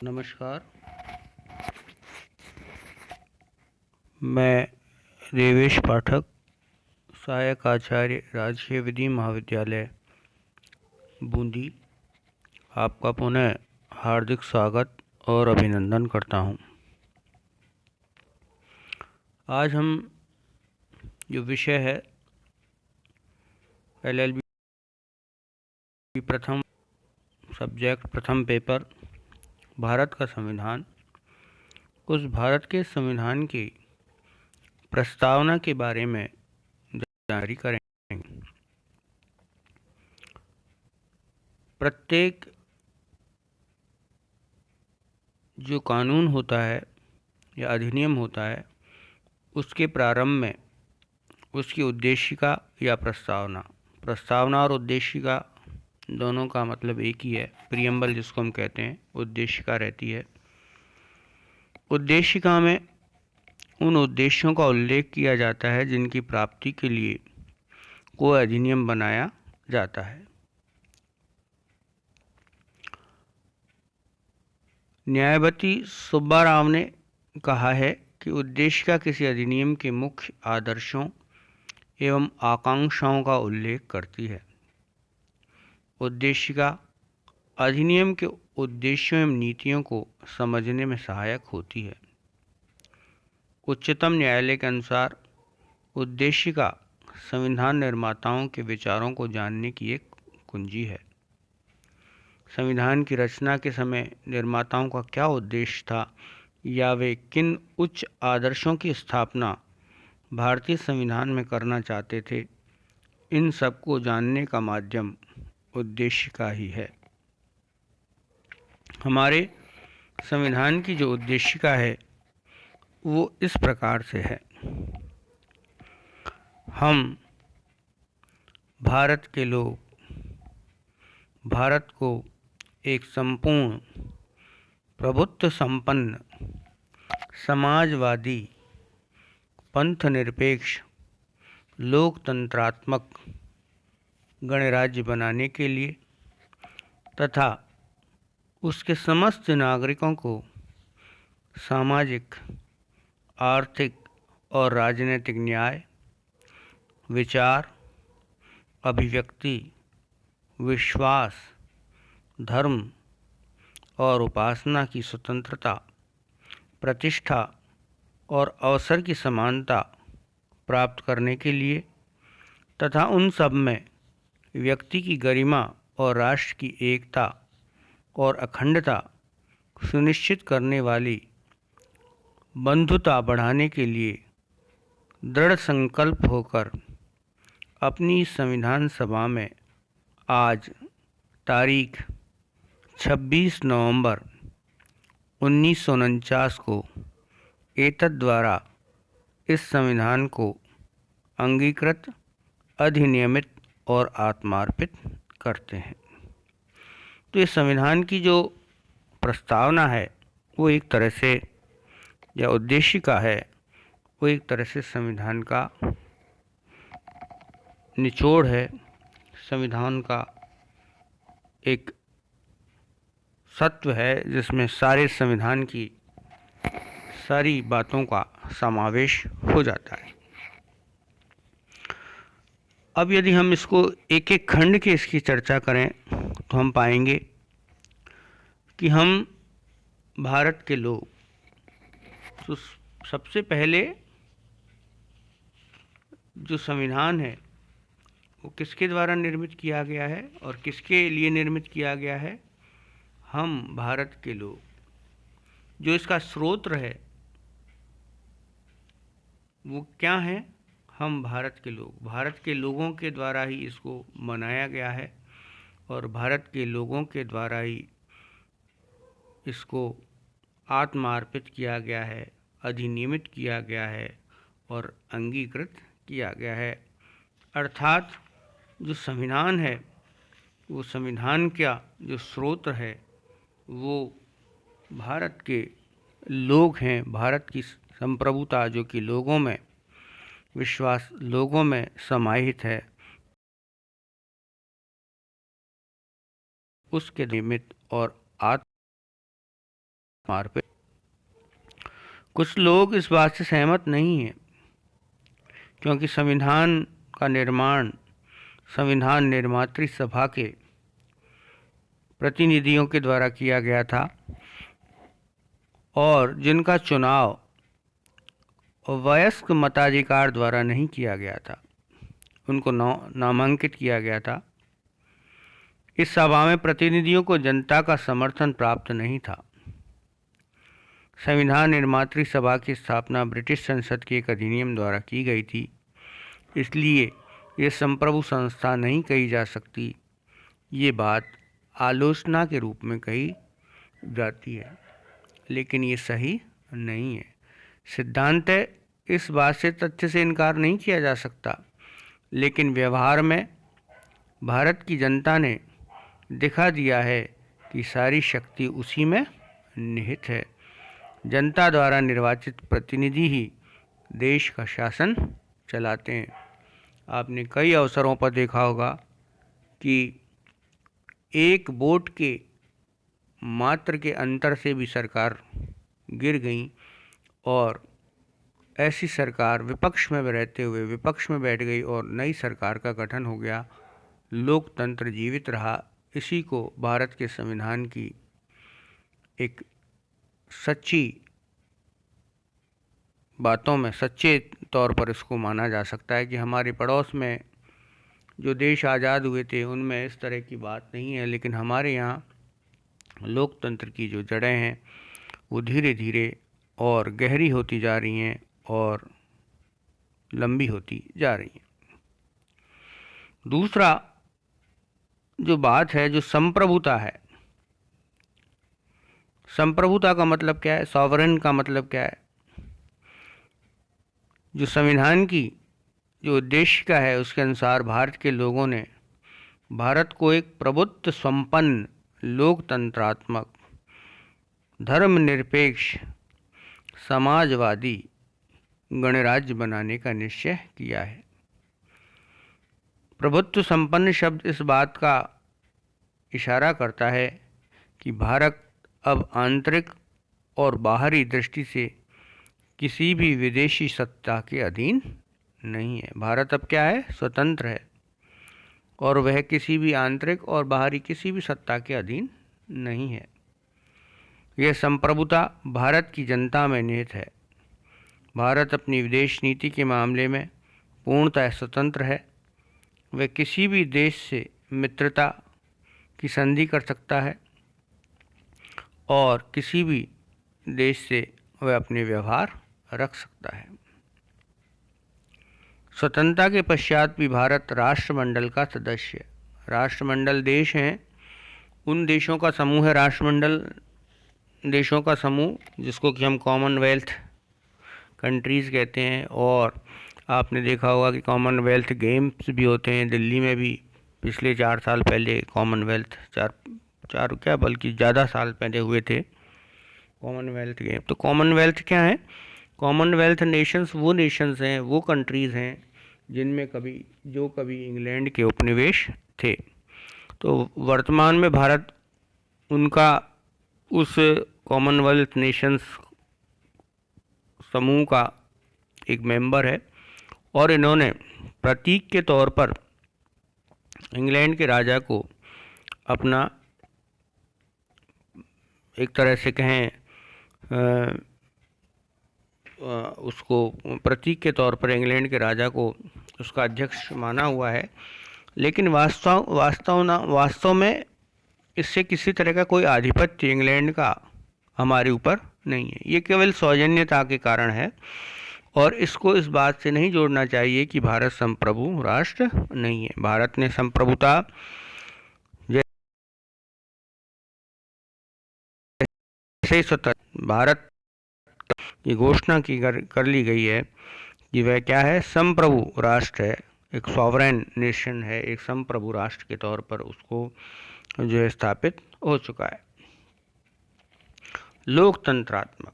नमस्कार। मैं देवेश पाठक, सहायक आचार्य, राजकीय विधि महाविद्यालय बूंदी, आपका पुनः हार्दिक स्वागत और अभिनंदन करता हूं। आज हम जो विषय है LLB प्रथम सब्जेक्ट, प्रथम पेपर, भारत का संविधान, उस भारत के संविधान की प्रस्तावना के बारे में जानकारी करेंगे। प्रत्येक जो कानून होता है या अधिनियम होता है, उसके प्रारंभ में उसकी उद्देशिका या प्रस्तावना और उद्देशिका दोनों का मतलब एक ही है। प्रियम्बल जिसको हम कहते हैं, उद्देशिका रहती है। उद्देशिका में उन उद्देश्यों का उल्लेख किया जाता है जिनकी प्राप्ति के लिए कोई अधिनियम बनाया जाता है। न्यायवती सुब्बा राव ने कहा है कि उद्देशिका किसी अधिनियम के मुख्य आदर्शों एवं आकांक्षाओं का उल्लेख करती है। उद्देशिका अधिनियम के उद्देश्यों एवं नीतियों को समझने में सहायक होती है। उच्चतम न्यायालय के अनुसार उद्देशिका संविधान निर्माताओं के विचारों को जानने की एक कुंजी है। संविधान की रचना के समय निर्माताओं का क्या उद्देश्य था या वे किन उच्च आदर्शों की स्थापना भारतीय संविधान में करना चाहते थे, इन सब को जानने का माध्यम उद्देशिका ही है। हमारे संविधान की जो उद्देशिका है वो इस प्रकार से है। हम भारत के लोग भारत को एक संपूर्ण प्रभुत्व संपन्न समाजवादी पंथ निरपेक्ष लोकतंत्रात्मक गणराज्य बनाने के लिए तथा उसके समस्त नागरिकों को सामाजिक, आर्थिक और राजनीतिक न्याय, विचार, अभिव्यक्ति, विश्वास, धर्म और उपासना की स्वतंत्रता, प्रतिष्ठा और अवसर की समानता प्राप्त करने के लिए तथा उन सब में व्यक्ति की गरिमा और राष्ट्र की एकता और अखंडता सुनिश्चित करने वाली बंधुता बढ़ाने के लिए दृढ़ संकल्प होकर अपनी संविधान सभा में आज तारीख 26 नवंबर 1949 को एतद द्वारा इस संविधान को अंगीकृत, अधिनियमित और आत्मार्पित करते हैं। तो इस संविधान की जो प्रस्तावना है वो एक तरह से, या उद्देशिका है, वो एक तरह से संविधान का निचोड़ है, संविधान का एक सत्व है जिसमें सारे संविधान की सारी बातों का समावेश हो जाता है। अब यदि हम इसको एक एक खंड के इसकी चर्चा करें तो हम पाएंगे कि हम भारत के लोग, तो सबसे पहले जो संविधान है वो किसके द्वारा निर्मित किया गया है और किसके लिए निर्मित किया गया है? हम भारत के लोग। जो इसका स्रोत है वो क्या है? हम भारत के लोग। भारत के लोगों के द्वारा ही इसको बनाया गया है और भारत के लोगों के द्वारा ही इसको आत्मार्पित किया गया है, अधिनियमित किया गया है और अंगीकृत किया गया है। अर्थात जो संविधान है, वो संविधान का जो स्रोत है वो भारत के लोग हैं। भारत की संप्रभुता जो कि लोगों में विश्वास, लोगों में समाहित है, उसके निमित्त और आत्म मारपीट। कुछ लोग इस बात से सहमत नहीं हैं क्योंकि संविधान का निर्माण संविधान निर्मात्री सभा के प्रतिनिधियों के द्वारा किया गया था और जिनका चुनाव वयस्क मताधिकार द्वारा नहीं किया गया था, उनको नामांकित किया गया था। इस सभा में प्रतिनिधियों को जनता का समर्थन प्राप्त नहीं था। संविधान निर्मात्री सभा की स्थापना ब्रिटिश संसद के एक अधिनियम द्वारा की गई थी, इसलिए ये संप्रभु संस्था नहीं कही जा सकती। ये बात आलोचना के रूप में कही जाती है, लेकिन ये सही नहीं है। सिद्धांत इस बात से तथ्य से इनकार नहीं किया जा सकता, लेकिन व्यवहार में भारत की जनता ने दिखा दिया है कि सारी शक्ति उसी में निहित है। जनता द्वारा निर्वाचित प्रतिनिधि ही देश का शासन चलाते हैं। आपने कई अवसरों पर देखा होगा कि एक वोट के मात्र के अंतर से भी सरकार गिर गई और ऐसी सरकार विपक्ष में रहते हुए विपक्ष में बैठ गई और नई सरकार का गठन हो गया। लोकतंत्र जीवित रहा। इसी को भारत के संविधान की एक सच्ची बातों में सच्चे तौर पर इसको माना जा सकता है कि हमारे पड़ोस में जो देश आज़ाद हुए थे उनमें इस तरह की बात नहीं है, लेकिन हमारे यहाँ लोकतंत्र की जो जड़ें हैं वो धीरे धीरे और गहरी होती जा रही हैं और लंबी होती जा रही हैं। दूसरा जो बात है, जो संप्रभुता है, संप्रभुता का मतलब क्या है, सॉवरेन का मतलब क्या है। जो संविधान की जो उद्देशिका है उसके अनुसार भारत के लोगों ने भारत को एक प्रभुत्व संपन्न लोकतंत्रात्मक धर्मनिरपेक्ष समाजवादी गणराज्य बनाने का निश्चय किया है। प्रभुत्व संपन्न शब्द इस बात का इशारा करता है कि भारत अब आंतरिक और बाहरी दृष्टि से किसी भी विदेशी सत्ता के अधीन नहीं है। भारत अब क्या है, स्वतंत्र है और वह किसी भी आंतरिक और बाहरी किसी भी सत्ता के अधीन नहीं है। यह संप्रभुता भारत की जनता में निहित है। भारत अपनी विदेश नीति के मामले में पूर्णतः स्वतंत्र है। वह किसी भी देश से मित्रता की संधि कर सकता है और किसी भी देश से वह अपने व्यवहार रख सकता है। स्वतंत्रता के पश्चात भी भारत राष्ट्रमंडल का सदस्य। राष्ट्रमंडल देश हैं, उन देशों का समूह है राष्ट्रमंडल देशों का समूह, जिसको कि हम कॉमनवेल्थ कंट्रीज़ कहते हैं। और आपने देखा होगा कि कॉमनवेल्थ गेम्स भी होते हैं। दिल्ली में भी पिछले 4 साल पहले कॉमनवेल्थ चार क्या बल्कि ज़्यादा साल पहले हुए थे कॉमनवेल्थ गेम। तो कॉमनवेल्थ क्या है, कॉमनवेल्थ नेशंस वो नेशंस हैं, वो कंट्रीज़ हैं जिनमें कभी इंग्लैंड के उपनिवेश थे। तो वर्तमान में भारत उनका उस कॉमनवेल्थ नेशंस समूह का एक मेंबर है और इन्होंने प्रतीक के तौर पर इंग्लैंड के राजा को अपना एक तरह से कहें उसको प्रतीक के तौर पर इंग्लैंड के राजा को उसका अध्यक्ष माना हुआ है। लेकिन वास्तव में इससे किसी तरह का कोई आधिपत्य इंग्लैंड का हमारे ऊपर नहीं है। ये केवल सौजन्यता के कारण है और इसको इस बात से नहीं जोड़ना चाहिए कि भारत संप्रभु राष्ट्र नहीं है। भारत ने संप्रभुता जैसे स्वतंत्र भारत की घोषणा की कर ली गई है कि वह क्या है, संप्रभु राष्ट्र है, एक सॉवरेन नेशन है, एक संप्रभु राष्ट्र के तौर पर उसको जो है स्थापित हो चुका है। लोकतंत्रात्मक,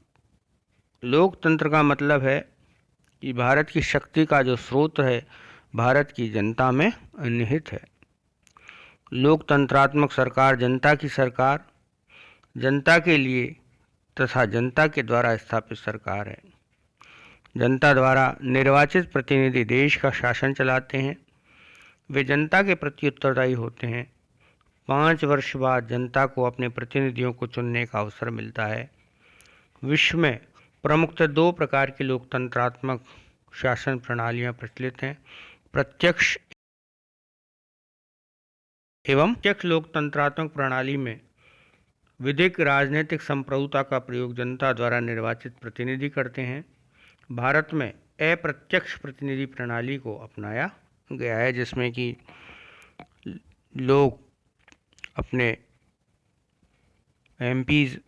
लोकतंत्र का मतलब है कि भारत की शक्ति का जो स्रोत है भारत की जनता में निहित है। लोकतंत्रात्मक सरकार जनता की सरकार, जनता के लिए तथा जनता के द्वारा स्थापित सरकार है। जनता द्वारा निर्वाचित प्रतिनिधि देश का शासन चलाते हैं। वे जनता के प्रति उत्तरदायी होते हैं। 5 वर्ष बाद जनता को अपने प्रतिनिधियों को चुनने का अवसर मिलता है। विश्व में प्रमुखतः 2 प्रकार की लोकतंत्रात्मक शासन प्रणालियां प्रचलित हैं, प्रत्यक्ष एवं प्रत्यक्ष लोकतंत्रात्मक प्रणाली में विधिक राजनीतिक संप्रभुता का प्रयोग जनता द्वारा निर्वाचित प्रतिनिधि करते हैं। भारत में अप्रत्यक्ष प्रतिनिधि प्रणाली को अपनाया गया है, जिसमें कि लोग अपने एमपीज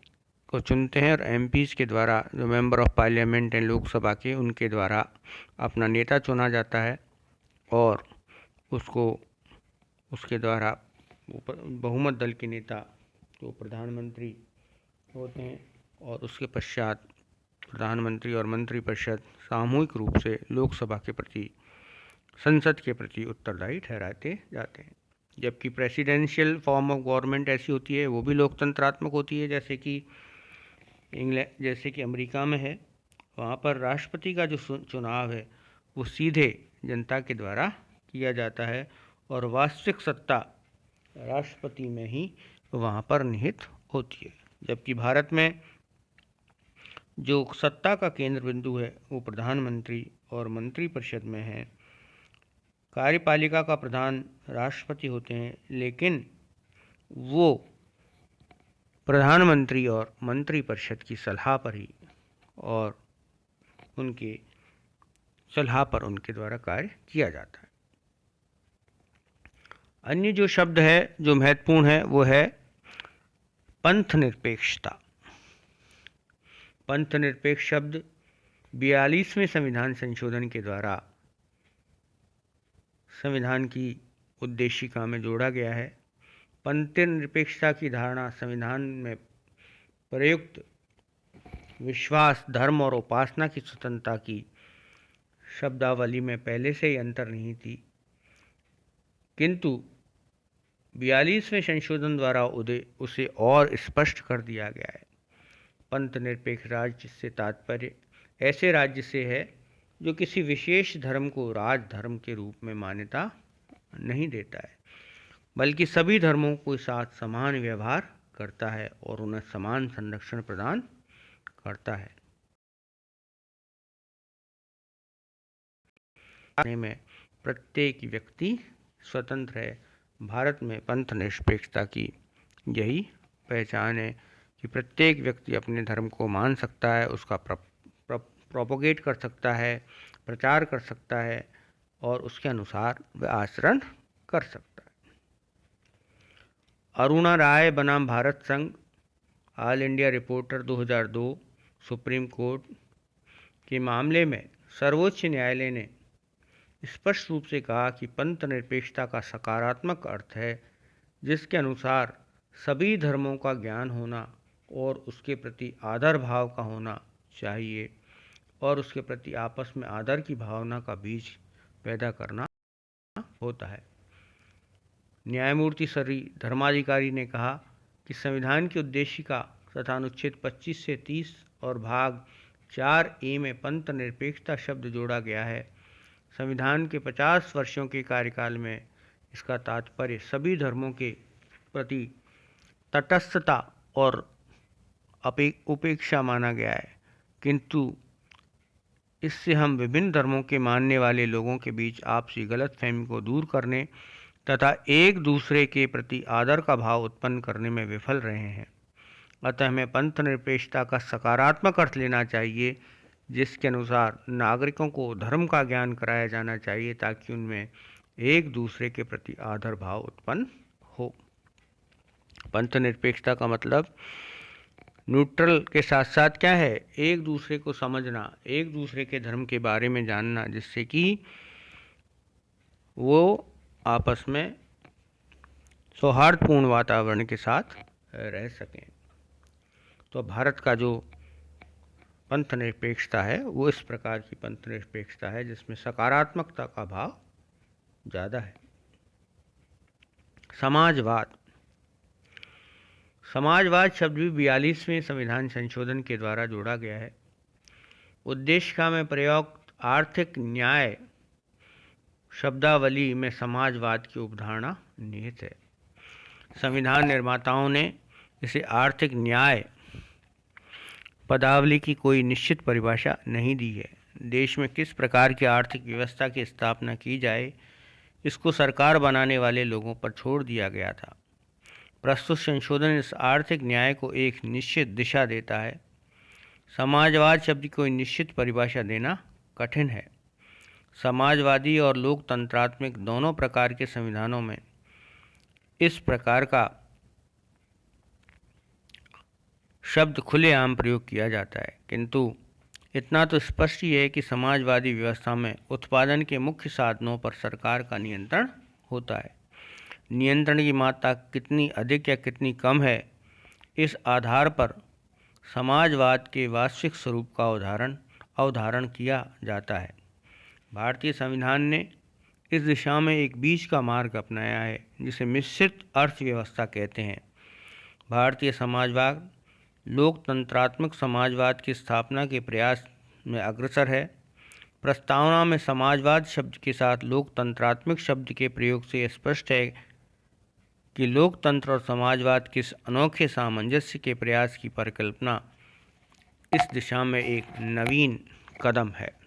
को चुनते हैं और एमपीज के द्वारा जो मेंबर ऑफ पार्लियामेंट हैं लोकसभा के, उनके द्वारा अपना नेता चुना जाता है और उसको उसके द्वारा बहुमत दल के नेता जो प्रधानमंत्री होते हैं और उसके पश्चात प्रधानमंत्री और मंत्रिपरिषद सामूहिक रूप से लोकसभा के प्रति, संसद के प्रति उत्तरदायी ठहराते जाते हैं। जबकि प्रेसिडेंशियल फॉर्म ऑफ गवर्नमेंट ऐसी होती है, वो भी लोकतंत्रात्मक होती है, जैसे कि अमेरिका में है। वहाँ पर राष्ट्रपति का जो चुनाव है वो सीधे जनता के द्वारा किया जाता है और वास्तविक सत्ता राष्ट्रपति में ही वहाँ पर निहित होती है। जबकि भारत में जो सत्ता का केंद्र बिंदु है वो प्रधानमंत्री और मंत्रिपरिषद में है। कार्यपालिका का प्रधान राष्ट्रपति होते हैं, लेकिन वो प्रधानमंत्री और मंत्रिपरिषद की सलाह पर ही और उनके सलाह पर उनके द्वारा कार्य किया जाता है। अन्य जो शब्द है जो महत्वपूर्ण है वो है पंथ निरपेक्षता। पंथ निरपेक्ष शब्द 42वें संविधान संशोधन के द्वारा संविधान की उद्देशिका में जोड़ा गया है। पंथ निरपेक्षता की धारणा संविधान में प्रयुक्त विश्वास, धर्म और उपासना की स्वतंत्रता की शब्दावली में पहले से ही अंतर्निहित थी, किंतु 42वें संशोधन द्वारा उसे और स्पष्ट कर दिया गया है। पंथ निरपेक्ष राज्य से तात्पर्य ऐसे राज्य से है जो किसी विशेष धर्म को राजधर्म के रूप में मान्यता नहीं देता है, बल्कि सभी धर्मों के साथ समान व्यवहार करता है और उन्हें समान संरक्षण प्रदान करता है। में प्रत्येक व्यक्ति स्वतंत्र है। भारत में पंथ निरपेक्षता की यही पहचान है कि प्रत्येक व्यक्ति अपने धर्म को मान सकता है, उसका प्रोपोगेट कर सकता है, प्रचार कर सकता है और उसके अनुसार वह आचरण कर सकता है। अरुणा राय बनाम भारत संघ, all India reporter 2002, supreme court के मामले में सर्वोच्च न्यायालय ने स्पष्ट रूप से कहा कि पंथ निरपेक्षता का सकारात्मक अर्थ है जिसके अनुसार सभी धर्मों का ज्ञान होना और उसके प्रति आदर भाव का होना चाहिए और उसके प्रति आपस में आदर की भावना का बीज पैदा करना होता है। न्यायमूर्ति श्री धर्माधिकारी ने कहा कि संविधान की उद्देशिका तथा अनुच्छेद 25 से 30 और भाग 4A में पंथ निरपेक्षता शब्द जोड़ा गया है। संविधान के 50 वर्षों के कार्यकाल में इसका तात्पर्य सभी धर्मों के प्रति तटस्थता और उपेक्षा माना गया है, किंतु इससे हम विभिन्न धर्मों के मानने वाले लोगों के बीच आपसी गलतफहमी को दूर करने तथा एक दूसरे के प्रति आदर का भाव उत्पन्न करने में विफल रहे हैं। अतः हमें पंथ निरपेक्षता का सकारात्मक अर्थ लेना चाहिए, जिसके अनुसार नागरिकों को धर्म का ज्ञान कराया जाना चाहिए ताकि उनमें एक दूसरे के प्रति आदर भाव उत्पन्न हो। पंथ निरपेक्षता का मतलब न्यूट्रल के साथ साथ क्या है, एक दूसरे को समझना, एक दूसरे के धर्म के बारे में जानना, जिससे कि वो आपस में सौहार्दपूर्ण वातावरण के साथ रह सकें। तो भारत का जो पंथ निरपेक्षता है वो इस प्रकार की पंथ निरपेक्षता है जिसमें सकारात्मकता का भाव ज़्यादा है। समाजवाद समाजवाद शब्द भी 42वें संविधान संशोधन के द्वारा जोड़ा गया है। उद्देश्य का में प्रयुक्त आर्थिक न्याय शब्दावली में समाजवाद की अवधारणा निहित है। संविधान निर्माताओं ने इसे आर्थिक न्याय पदावली की कोई निश्चित परिभाषा नहीं दी है। देश में किस प्रकार की आर्थिक व्यवस्था की स्थापना की जाए, इसको सरकार बनाने वाले लोगों पर छोड़ दिया गया था। प्रस्तुत संशोधन इस आर्थिक न्याय को एक निश्चित दिशा देता है। समाजवाद शब्द की कोई निश्चित परिभाषा देना कठिन है। समाजवादी और लोकतंत्रात्मक दोनों प्रकार के संविधानों में इस प्रकार का शब्द खुलेआम प्रयोग किया जाता है, किंतु इतना तो स्पष्ट ही है कि समाजवादी व्यवस्था में उत्पादन के मुख्य साधनों पर सरकार का नियंत्रण होता है। नियंत्रण की मात्रा कितनी अधिक या कितनी कम है, इस आधार पर समाजवाद के वास्तविक स्वरूप का अवधारण किया जाता है। भारतीय संविधान ने इस दिशा में एक बीच का मार्ग अपनाया है, जिसे मिश्रित अर्थव्यवस्था कहते हैं। भारतीय समाजवाद लोकतंत्रात्मक समाजवाद की स्थापना के प्रयास में अग्रसर है। प्रस्तावना में समाजवाद शब्द के साथ लोकतंत्रात्मक शब्द के प्रयोग से स्पष्ट है कि लोकतंत्र और समाजवाद के इस अनोखे सामंजस्य के प्रयास की परिकल्पना इस दिशा में एक नवीन कदम है।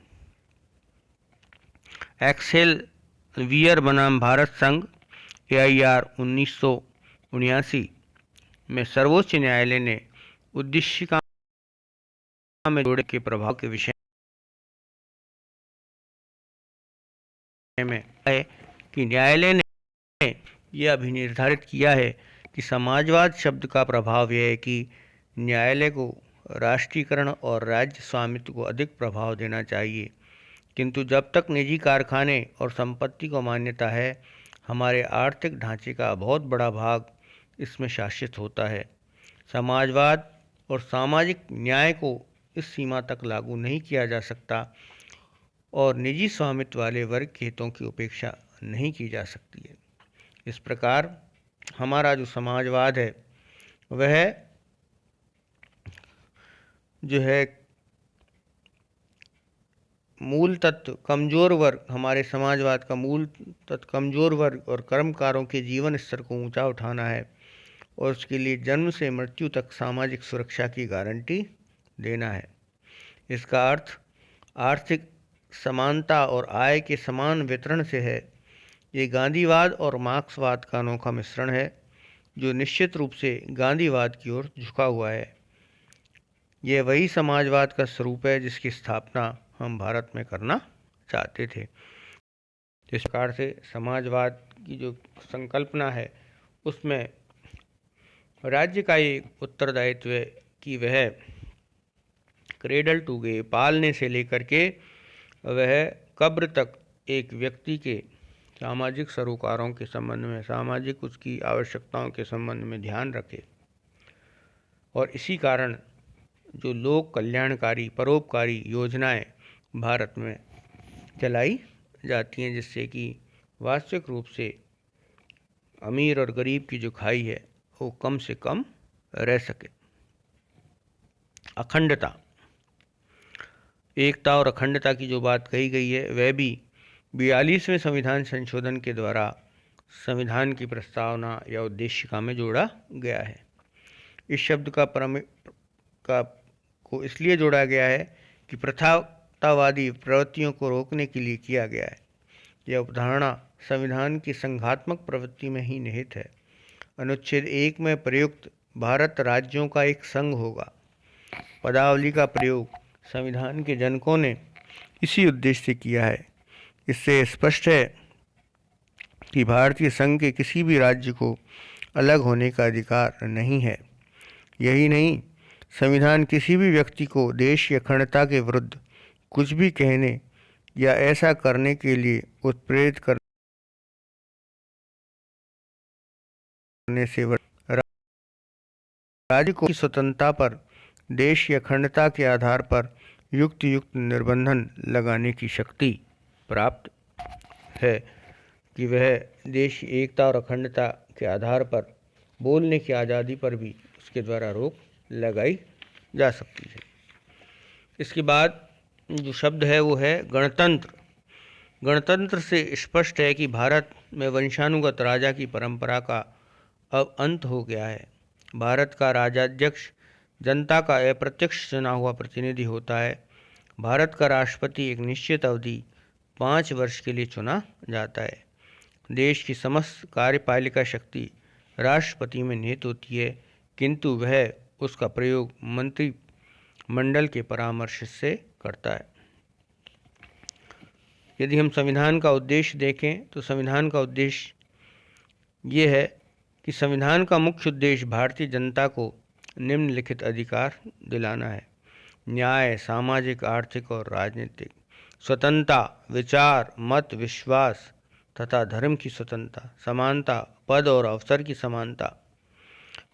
एक्सेलवियर बनाम भारत संघ AIR 1979 में सर्वोच्च न्यायालय ने उद्देशिका में जोड़े के प्रभाव के विषय में है कि न्यायालय ने यह भी निर्धारित किया है कि समाजवाद शब्द का प्रभाव यह है कि न्यायालय को राष्ट्रीयकरण और राज्य स्वामित्व को अधिक प्रभाव देना चाहिए, किंतु जब तक निजी कारखाने और संपत्ति को मान्यता है, हमारे आर्थिक ढांचे का बहुत बड़ा भाग इसमें शासित होता है। समाजवाद और सामाजिक न्याय को इस सीमा तक लागू नहीं किया जा सकता और निजी स्वामित्व वाले वर्ग के हितों की उपेक्षा नहीं की जा सकती है। इस प्रकार हमारा जो समाजवाद है वह जो है मूल तत्व कमज़ोर वर्ग, हमारे समाजवाद का मूल तत्व कमज़ोर वर्ग और कर्मकारों के जीवन स्तर को ऊंचा उठाना है और उसके लिए जन्म से मृत्यु तक सामाजिक सुरक्षा की गारंटी देना है। इसका अर्थ आर्थिक समानता और आय के समान वितरण से है। ये गांधीवाद और मार्क्सवाद का अनोखा मिश्रण है, जो निश्चित रूप से गांधीवाद की ओर झुका हुआ है। यह वही समाजवाद का स्वरूप है जिसकी स्थापना हम भारत में करना चाहते थे। इस प्रकार से समाजवाद की जो संकल्पना है उसमें राज्य का ये उत्तरदायित्व है कि वह क्रेडल टू ग्रेव, पालने से लेकर के वह कब्र तक एक व्यक्ति के सामाजिक सरोकारों के संबंध में, सामाजिक उसकी आवश्यकताओं के संबंध में ध्यान रखे। और इसी कारण जो लोक कल्याणकारी परोपकारी योजनाएं भारत में चलाई जाती हैं, जिससे कि वास्तविक रूप से अमीर और गरीब की जो खाई है वो कम से कम रह सके। अखंडता, एकता और अखंडता की जो बात कही गई है वह भी 42वें संविधान संशोधन के द्वारा संविधान की प्रस्तावना या उद्देशिका में जोड़ा गया है। इस शब्द को इसलिए जोड़ा गया है कि प्रथावादी प्रवृत्तियों को रोकने के लिए किया गया है। यह अवधारणा संविधान की संघात्मक प्रवृत्ति में ही निहित है। अनुच्छेद 1 में प्रयुक्त भारत राज्यों का एक संघ होगा पदावली का प्रयोग संविधान के जनकों ने इसी उद्देश्य से किया है। इससे स्पष्ट है कि भारतीय संघ के किसी भी राज्य को अलग होने का अधिकार नहीं है। यही नहीं, संविधान किसी भी व्यक्ति को देश की अखंडता के विरुद्ध कुछ भी कहने या ऐसा करने के लिए उत्प्रेरित करने से राज्य को स्वतंत्रता पर देश की अखंडता के आधार पर युक्त निर्बंधन लगाने की शक्ति प्राप्त है कि वह देश की एकता और अखंडता के आधार पर बोलने की आज़ादी पर भी उसके द्वारा रोक लगाई जा सकती है। इसके बाद जो शब्द है वो है गणतंत्र। गणतंत्र से स्पष्ट है कि भारत में वंशानुगत राजा की परंपरा का अब अंत हो गया है। भारत का राजाध्यक्ष जनता का अप्रत्यक्ष चुना हुआ प्रतिनिधि होता है। भारत का राष्ट्रपति एक निश्चित अवधि 5 वर्ष के लिए चुना जाता है। देश की समस्त कार्यपालिका शक्ति राष्ट्रपति में निहित होती है, किंतु वह उसका प्रयोग मंत्रिमंडल के परामर्श से करता है। यदि हम संविधान का उद्देश्य देखें तो संविधान का उद्देश्य ये है कि संविधान का मुख्य उद्देश्य भारतीय जनता को निम्नलिखित अधिकार दिलाना है: न्याय, सामाजिक, आर्थिक और राजनीतिक स्वतंत्रता, विचार, मत, विश्वास तथा धर्म की स्वतंत्रता, समानता, पद और अवसर की समानता,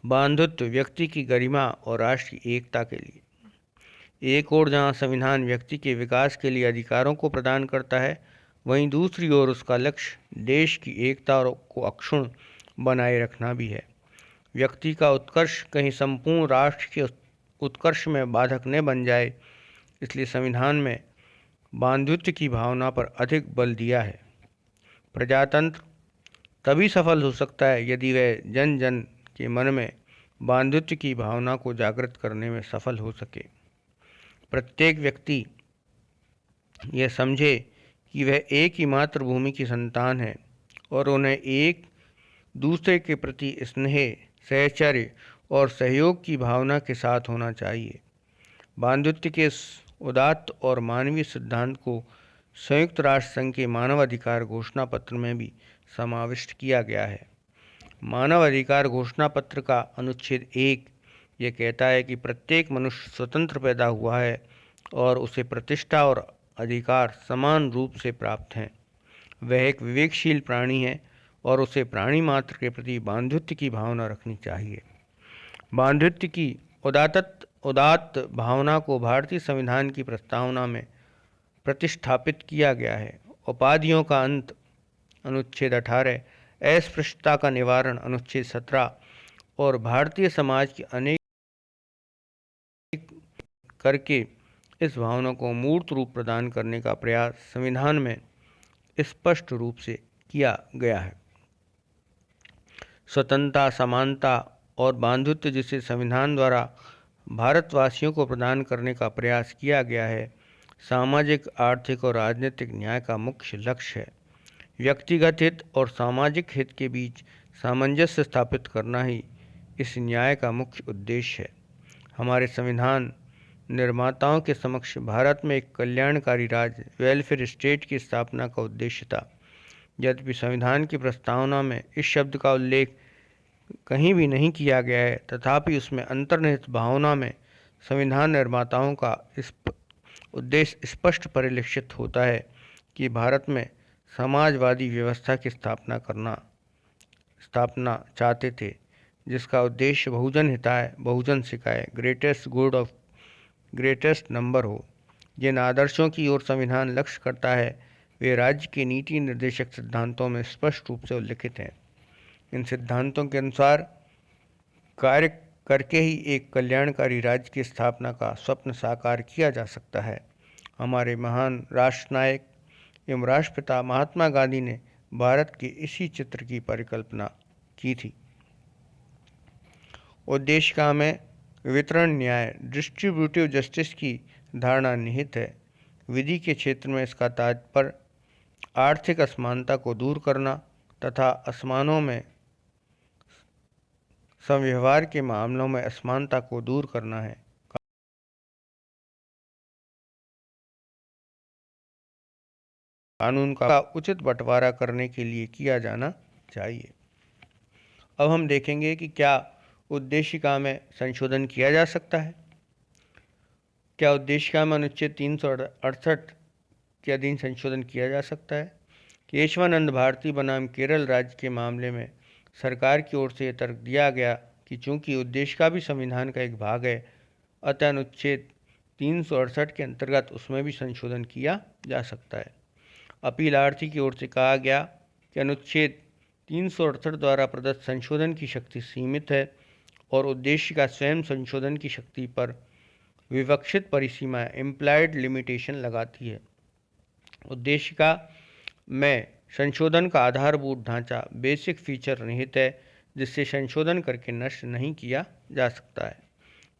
बंधुत्व, व्यक्ति की गरिमा और राष्ट्र की एकता के लिए। एक ओर जहां संविधान व्यक्ति के विकास के लिए अधिकारों को प्रदान करता है, वहीं दूसरी ओर उसका लक्ष्य देश की एकता को अक्षुण्ण बनाए रखना भी है। व्यक्ति का उत्कर्ष कहीं संपूर्ण राष्ट्र के उत्कर्ष में बाधक न बन जाए, इसलिए संविधान में बंधुत्व की भावना पर अधिक बल दिया है। प्रजातंत्र तभी सफल हो सकता है यदि वह जन जन के मन में बंधुत्व की भावना को जागृत करने में सफल हो सके। प्रत्येक व्यक्ति यह समझे कि वह एक ही मातृभूमि की संतान है और उन्हें एक दूसरे के प्रति स्नेह, सहचर्य और सहयोग की भावना के साथ होना चाहिए। बंधुत्व के इस उदात्त और मानवीय सिद्धांत को संयुक्त राष्ट्र संघ के मानव अधिकार घोषणा पत्र में भी समाविष्ट किया गया है। मानव अधिकार घोषणा पत्र का अनुच्छेद 1 ये कहता है कि प्रत्येक मनुष्य स्वतंत्र पैदा हुआ है और उसे प्रतिष्ठा और अधिकार समान रूप से प्राप्त हैं। वह एक विवेकशील प्राणी है और उसे प्राणी मात्र के प्रति बंधुत्व की भावना रखनी चाहिए। बंधुत्व की उदात्त भावना को भारतीय संविधान की प्रस्तावना में प्रतिष्ठापित किया गया है। उपाधियों का अंत अनुच्छेद 18, अस्पृश्यता का निवारण अनुच्छेद 17 और भारतीय समाज की अनेक करके इस भावना को मूर्त रूप प्रदान करने का प्रयास संविधान में स्पष्ट रूप से किया गया है। स्वतंत्रता, समानता और बंधुत्व जिसे संविधान द्वारा भारतवासियों को प्रदान करने का प्रयास किया गया है, सामाजिक, आर्थिक और राजनीतिक न्याय का मुख्य लक्ष्य है। व्यक्तिगत हित और सामाजिक हित के बीच सामंजस्य स्थापित करना ही इस न्याय का मुख्य उद्देश्य है। हमारे संविधान निर्माताओं के समक्ष भारत में एक कल्याणकारी राज्य वेलफेयर स्टेट की स्थापना का उद्देश्य था। यद्यपि संविधान की प्रस्तावना में इस शब्द का उल्लेख कहीं भी नहीं किया गया है, तथापि उसमें अंतर्निहित भावना में संविधान निर्माताओं का इस उद्देश्य स्पष्ट परिलक्षित होता है कि भारत में समाजवादी व्यवस्था की स्थापना चाहते थे, जिसका उद्देश्य बहुजन हिताय, बहुजन सिखाए, greatest good of greatest number हो। जिन आदर्शों की ओर संविधान लक्ष्य करता है वे राज्य के नीति निर्देशक सिद्धांतों में स्पष्ट रूप से उल्लिखित हैं। इन सिद्धांतों के अनुसार कार्य करके ही एक कल्याणकारी राज्य की स्थापना का स्वप्न साकार किया जा सकता है। हमारे महान राष्ट्र नायक एवं राष्ट्रपिता महात्मा गांधी ने भारत के इसी चित्र की परिकल्पना की थी। उद्देशिका में वितरण न्याय, डिस्ट्रीब्यूटिव जस्टिस की धारणा निहित है। विधि के क्षेत्र में इसका तात्पर्य आर्थिक असमानता को दूर करना तथा असमानों में संव्यवहार के मामलों में असमानता को दूर करना है। कानून का उचित बंटवारा करने के लिए किया जाना चाहिए। अब हम देखेंगे कि क्या उद्देशिका में संशोधन किया जा सकता है। क्या उद्देशिका में अनुच्छेद 368 के अधीन संशोधन किया जा सकता है। केशवानंद भारती बनाम केरल राज्य के मामले में सरकार की ओर से यह तर्क दिया गया कि चूंकि उद्देशिका भी संविधान का एक भाग है, अतः अनुच्छेद 368 के अंतर्गत उसमें भी संशोधन किया जा सकता है। अपीलार्थी की ओर से कहा गया कि अनुच्छेद 368 द्वारा प्रदत्त संशोधन की शक्ति सीमित है और उद्देशिका स्वयं संशोधन की शक्ति पर विवक्षित परिसीमा इम्प्लाइड लिमिटेशन लगाती है। उद्देशिका में संशोधन का आधारभूत ढांचा बेसिक फीचर निहित है, जिससे संशोधन करके नष्ट नहीं किया जा सकता है,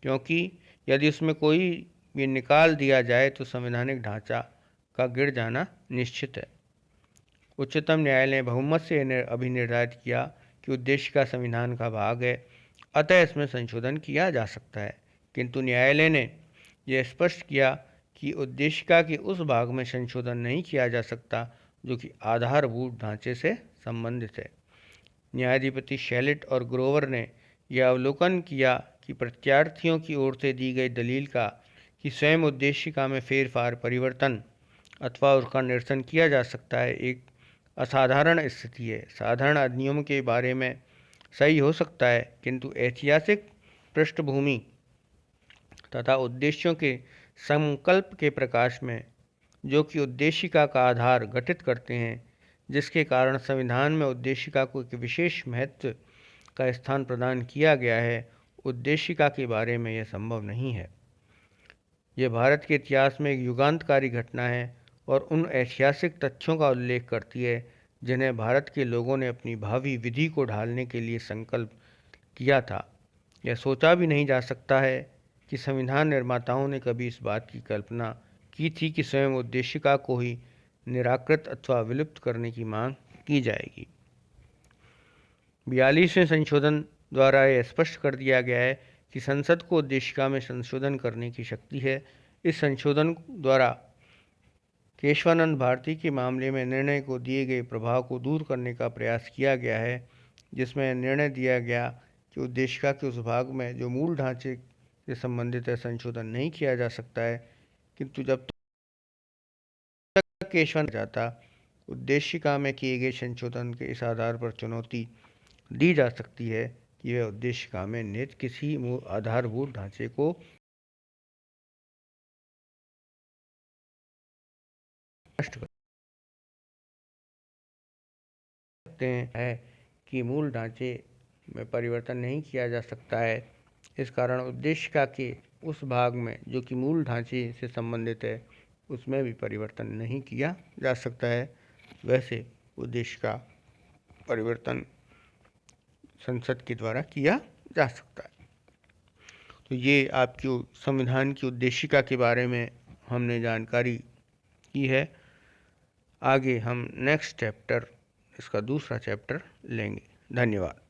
क्योंकि यदि उसमें कोई भी निकाल दिया जाए तो संवैधानिक ढांचा का गिर जाना निश्चित है। उच्चतम न्यायालय ने बहुमत से अभिनिर्धारित किया कि उद्देशिका संविधान का भाग है, अतः इसमें संशोधन किया जा सकता है, किंतु न्यायालय ने यह स्पष्ट किया कि उद्देशिका के उस भाग में संशोधन नहीं किया जा सकता जो कि आधारभूत ढांचे से संबंधित है। न्यायाधिपति शैलिट और ग्रोवर ने यह अवलोकन किया कि प्रत्यार्थियों की ओर से दी गई दलील का कि स्वयं उद्देशिका में फेरफार, परिवर्तन अथवा उसका निरसन किया जा सकता है, एक असाधारण स्थिति है। साधारण अधिनियम के बारे में सही हो सकता है, किंतु ऐतिहासिक पृष्ठभूमि तथा उद्देश्यों के संकल्प के प्रकाश में, जो कि उद्देशिका का आधार गठित करते हैं, जिसके कारण संविधान में उद्देशिका को एक विशेष महत्व का स्थान प्रदान किया गया है, उद्देशिका के बारे में यह संभव नहीं है। यह भारत के इतिहास में एक युगांतकारी घटना है और उन ऐतिहासिक तथ्यों का उल्लेख करती है जिन्हें भारत के लोगों ने अपनी भावी विधि को ढालने के लिए संकल्प किया था। यह सोचा भी नहीं जा सकता है कि संविधान निर्माताओं ने कभी इस बात की कल्पना की थी कि स्वयं उद्देशिका को ही निराकृत अथवा विलुप्त करने की मांग की जाएगी। 42वें संशोधन द्वारा यह स्पष्ट कर दिया गया है कि संसद को उद्देशिका में संशोधन करने की शक्ति है। इस संशोधन द्वारा केशवानंद भारती के मामले में निर्णय को दिए गए प्रभाव को दूर करने का प्रयास किया गया है, जिसमें निर्णय दिया गया कि उद्देशिका के उस भाग में जो मूल ढांचे से संबंधित है संशोधन नहीं किया जा सकता है, किंतु जब तक केशवानंद जाता उद्देशिका में किए गए संशोधन के इस आधार पर चुनौती दी जा सकती है कि वह उद्देशिका में निहित किसी आधारभूत ढांचे को नष्ट कर सकते हैं कि मूल ढांचे में परिवर्तन नहीं किया जा सकता है। इस कारण उद्देशिका के उस भाग में जो कि मूल ढांचे से संबंधित है उसमें भी परिवर्तन नहीं किया जा सकता है। वैसे उद्देशिका परिवर्तन संसद के द्वारा किया जा सकता है। तो ये आपकी संविधान की उद्देशिका के बारे में हमने जानकारी की है। आगे हम नेक्स्ट चैप्टर, इसका दूसरा चैप्टर लेंगे। धन्यवाद।